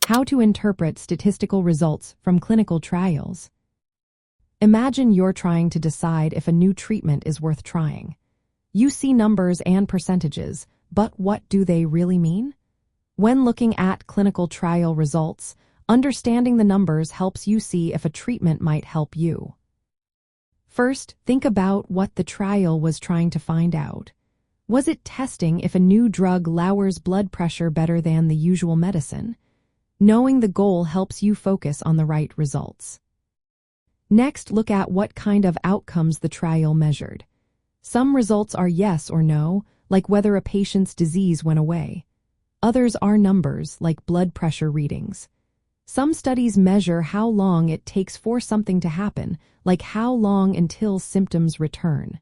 How to interpret statistical results from clinical trials. Imagine you're trying to decide if a new treatment is worth trying. You see numbers and percentages, but what do they really mean? When looking at clinical trial results, understanding the numbers helps you see if a treatment might help you. First, think about what the trial was trying to find out. Was it testing if a new drug lowers blood pressure better than the usual medicine? Knowing the goal helps you focus on the right results. Next, look at what kind of outcomes the trial measured. Some results are yes or no, like whether a patient's disease went away. Others are numbers, like blood pressure readings. Some studies measure how long it takes for something to happen, like how long until symptoms return.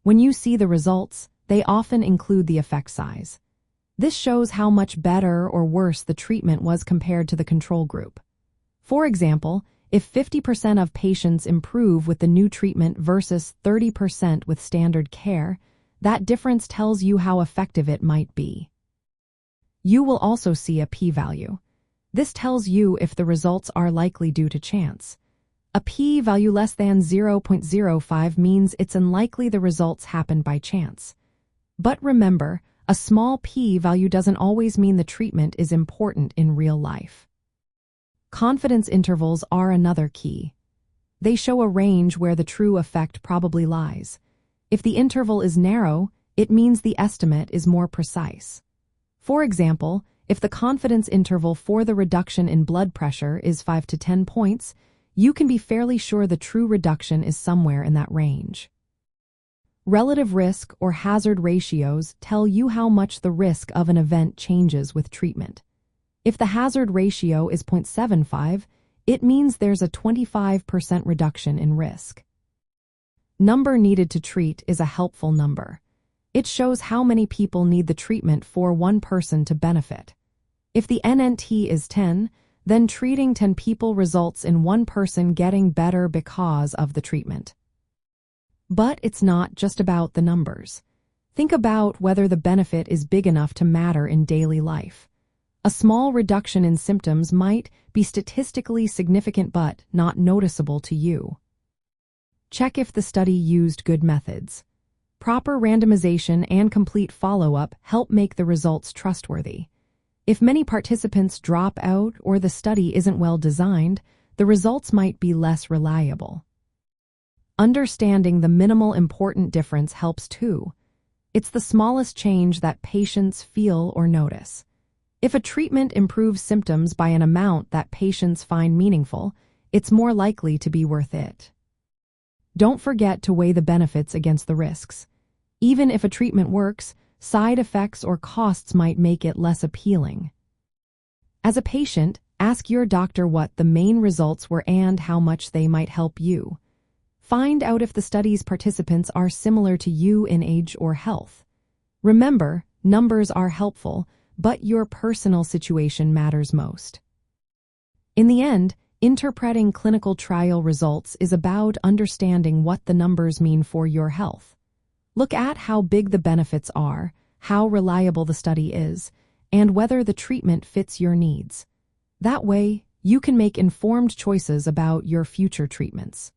When you see the results, they often include the effect size. This shows how much better or worse the treatment was compared to the control group. For example, if 50% of patients improve with the new treatment versus 30% with standard care, that difference tells you how effective it might be. You will also see a p-value. This tells you if the results are likely due to chance. A p-value less than 0.05 means it's unlikely the results happened by chance. But remember, a small p-value doesn't always mean the treatment is important in real life. Confidence intervals are another key. They show a range where the true effect probably lies. If the interval is narrow, it means the estimate is more precise. For example, if the confidence interval for the reduction in blood pressure is 5 to 10 points, you can be fairly sure the true reduction is somewhere in that range. Relative risk or hazard ratios tell you how much the risk of an event changes with treatment. If the hazard ratio is 0.75, it means there's a 25% reduction in risk. Number needed to treat is a helpful number. It shows how many people need the treatment for one person to benefit. If the NNT is 10, then treating 10 people results in one person getting better because of the treatment. But it's not just about the numbers. Think about whether the benefit is big enough to matter in daily life. A small reduction in symptoms might be statistically significant but not noticeable to you. Check if the study used good methods. Proper randomization and complete follow-up help make the results trustworthy. If many participants drop out or the study isn't well designed, the results might be less reliable. Understanding the minimal important difference helps too. It's the smallest change that patients feel or notice. If a treatment improves symptoms by an amount that patients find meaningful, it's more likely to be worth it. Don't forget to weigh the benefits against the risks. Even if a treatment works, side effects or costs might make it less appealing. As a patient, ask your doctor what the main results were and how much they might help you. Find out if the study's participants are similar to you in age or health. Remember, numbers are helpful, but your personal situation matters most. In the end, interpreting clinical trial results is about understanding what the numbers mean for your health. Look at how big the benefits are, how reliable the study is, and whether the treatment fits your needs. That way, you can make informed choices about your future treatments.